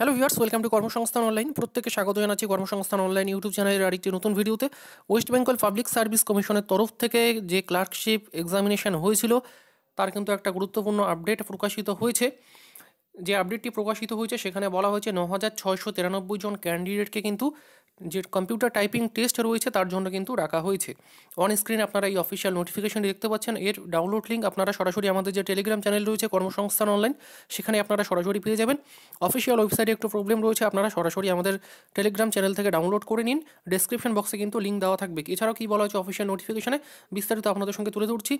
Hello viewers, welcome to কর্মসংস্থান online. প্রত্যেককে স্বাগত জানাচ্ছি কর্মসংস্থান অনলাইন ইউটিউব চ্যানেলের আরেকটি নতুন ভিডিওতে। ওয়েস্ট বেঙ্গল পাবলিক সার্ভিস কমিশনের তরফ থেকে যে ক্লার্কশিপ এক্সামিনেশন হয়েছিল তার কিন্তু একটা গুরুত্বপূর্ণ আপডেট প্রকাশিত হয়েছে। যে আপডেটটি প্রকাশিত হয়েছে সেখানে বলা হয়েছে ৯,৬৯৩ জন ক্যান্ডিডেটকে কিন্তু যে কম্পিউটার টাইপিং টেস্ট রয়েছে তার জন্য কিন্তু রাখা হয়েছে। অন স্ক্রিন আপনারা এই অফিসিয়াল নোটিফিকেশনটি দেখতে পাচ্ছেন। এর ডাউনলোড লিঙ্ক আপনারা সরাসরি আমাদের যে টেলিগ্রাম চ্যানেল রয়েছে কর্মসংস্থান অনলাইন, সেখানে আপনারা সরাসরি পেয়ে যাবেন। অফিসিয়াল ওয়েবসাইটে একটু প্রবলেম রয়েছে, আপনারা সরাসরি আমাদের টেলিগ্রাম চ্যানেল থেকে ডাউনলোড করে নিন। ডেসক্রিপশন বক্সে কিন্তু লিঙ্ক দেওয়া থাকবে। এছাড়াও কী বলা হচ্ছে অফিসিয়াল নোটিফিকেশনে বিস্তারিত আপনাদের সঙ্গে তুলে ধরছি।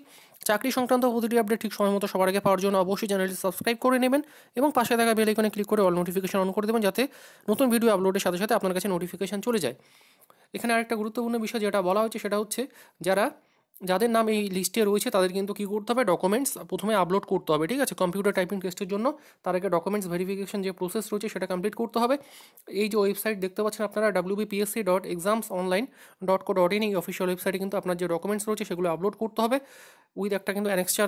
চাকরি সংক্রান্ত প্রতিটি আপডেট ঠিক সময় মতো সবার আগে পাওয়ার জন্য অবশ্যই চ্যানেলটি সাবস্ক্রাইব করে নেবেন এবং পাশে থাকা বেল আইকনে ক্লিক করে অল নোটিফিকেশন অন করে দেবেন, যাতে নতুন ভিডিও আপলোডের সাথে সাথে আপনার কাছে নোটিফিকেশন চলে যায়। এখানে আরেকটা গুরুত্বপূর্ণ বিষয় যেটা বলা হচ্ছে সেটা হচ্ছে যাদের নাম এই লিস্টে রয়েছে তাদের কিন্তু কী করতে হবে, ডকুমেন্টস প্রথমে আপলোড করতে হবে। ঠিক আছে, কম্পিউটার টাইপিং টেস্টের জন্য তার আগে ডকুমেন্টস ভেরিফিকেশন যে প্রসেস রয়েছে সেটা কমপ্লিট করতে হবে। এই যে ওয়েবসাইট দেখতে পাচ্ছেন আপনারা wbpsc.examsonline.co.in, এই অফিসিয়াল ওয়েবসাইটে কিন্তু আপনার যে ডকুমেন্টস রয়েছে সেগুলো আপলোড করতে হবে। উইথ একটা কিন্তু অ্যানেক্সচার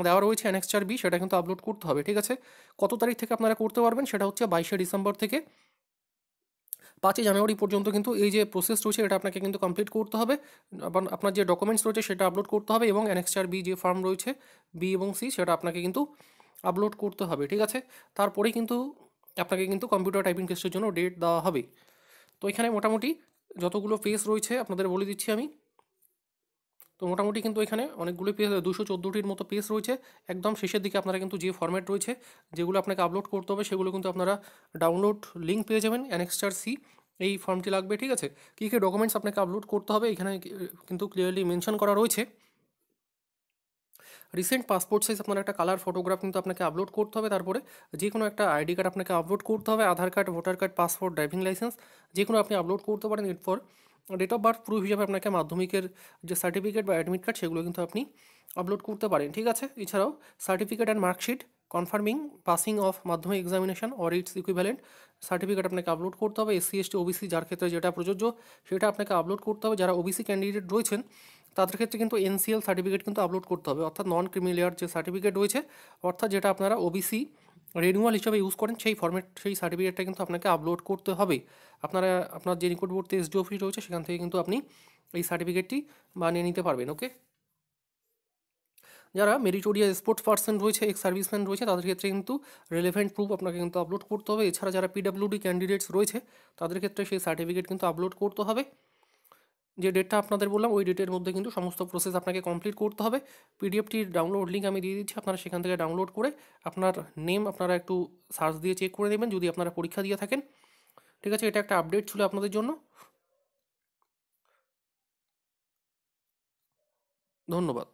দেওয়া রয়েছে, অ্যানেক্সচার বি, সেটা কিন্তু আপলোড করতে হবে। ঠিক আছে, কত তারিখ থেকে আপনারা করতে পারবেন সেটা হচ্ছে 22শে ডিসেম্বর থেকে 5ই জানুয়ারি পর্যন্ত কিন্তু এই যে প্রসেস রয়েছে এটা আপনাকে কিন্তু কমপ্লিট করতে হবে। আপনার যে ডকুমেন্টস রয়েছে সেটা আপলোড করতে হবে এবং অ্যানেক্সচার বি যে ফর্ম রয়েছে বি এবং সি সেটা আপনাকে কিন্তু আপলোড করতে হবে। ঠিক আছে, তারপরেই কিন্তু আপনাকে কিন্তু কম্পিউটার টাইপিং টেস্টের জন্য ডেট দেওয়া হবে। তো এখানে মোটামুটি যতগুলো পেজ রয়েছে আপনাদের বলে দিচ্ছি আমি। তো মোটামুটি কিন্তু এখানে অনেকগুলো পেজ, 214টির মতো পেজ রয়েছে। একদম শেষের দিকে আপনারা কিন্তু যে ফরম্যাট রয়েছে যেগুলো আপনাকে আপলোড করতে হবে সেগুলো কিন্তু আপনারা ডাউনলোড লিঙ্ক পেয়ে যাবেন, অ্যানেক্সচার সি এই ফর্মটি লাগবে। ঠিক আছে, কী কী ডকুমেন্টস আপনাকে আপলোড করতে হবে এখানে কিন্তু ক্লিয়ারলি মেনশন করা রয়েছে। রিসেন্ট পাসপোর্ট সাইজ আপনার একটা কালার ফটোগ্রাফ কিন্তু আপনাকে আপলোড করতে হবে। তারপরে যে কোনো একটা আইডি কার্ড আপনাকে আপলোড করতে হবে, Aadhaar card, voter card, passport, driving licence যে কোনো আপনি আপলোড করতে পারেন। এরপর ডেট অফ বার্থ প্রুফ হিসাবে আপনাকে মাধ্যমিকের যে সার্টিফিকেট বা অ্যাডমিট কার্ড সেগুলো কিন্তু আপনি আপলোড করতে পারেন। ঠিক আছে, এছাড়াও certificate and marksheet confirming passing of Madhyamik examination or its equivalent certificate আপনাকে আপলোড করতে হবে। এসসি এসটি ওবিসি যার ক্ষেত্রে যেটা প্রযোজ্য সেটা আপনাকে আপলোড করতে হবে। যারা ওবিসি ক্যান্ডিডেট রয়েছেন তাদের ক্ষেত্রে কিন্তু এনসিএল সার্টিফিকেট কিন্তু আপলোড করতে হবে, অর্থাৎ নন ক্রিমিলিয়ার যে সার্টিফিকেট রয়েছে, অর্থাৎ যেটা আপনারা ওবিসি রেনুয়াল হিসাবে ইউজ করেন সেই ফর্মেট, সেই সার্টিফিকেটটা কিন্তু আপনাকে আপলোড করতে হবে। আপনারা আপনার যে নিকটবর্তী এসডি অফিস রয়েছে সেখান থেকে কিন্তু আপনি এই সার্টিফিকেটটি বানিয়ে নিতে পারবেন। ওকে, যারা মেরিটোরিয়াস স্পোর্টস পার্সন রয়েছে, এক্স সার্ভিসম্যান রয়েছে, তাদের ক্ষেত্রে কিন্তু রিলেভেন্ট প্রুফ আপনাকে কিন্তু আপলোড করতে হবে। এছাড়া যারা পিডাব্লিউডি ক্যান্ডিডেটস রয়েছে তাদের ক্ষেত্রে সেই সার্টিফিকেট কিন্তু আপলোড করতে হবে। যে ডেটটা আপনাদের বললাম ওই ডেটের মধ্যে কিন্তু সমস্ত প্রসেস আপনাকে কমপ্লিট করতে হবে। পিডিএফটির ডাউনলোড লিঙ্ক আমি দিয়ে দিচ্ছি, আপনারা সেখান থেকে ডাউনলোড করে আপনার নেম আপনারা একটু সার্চ দিয়ে চেক করে নেবেন যদি আপনারা পরীক্ষা দিয়ে থাকেন। ঠিক আছে, এটা একটা আপডেট ছিল আপনাদের জন্য। ধন্যবাদ।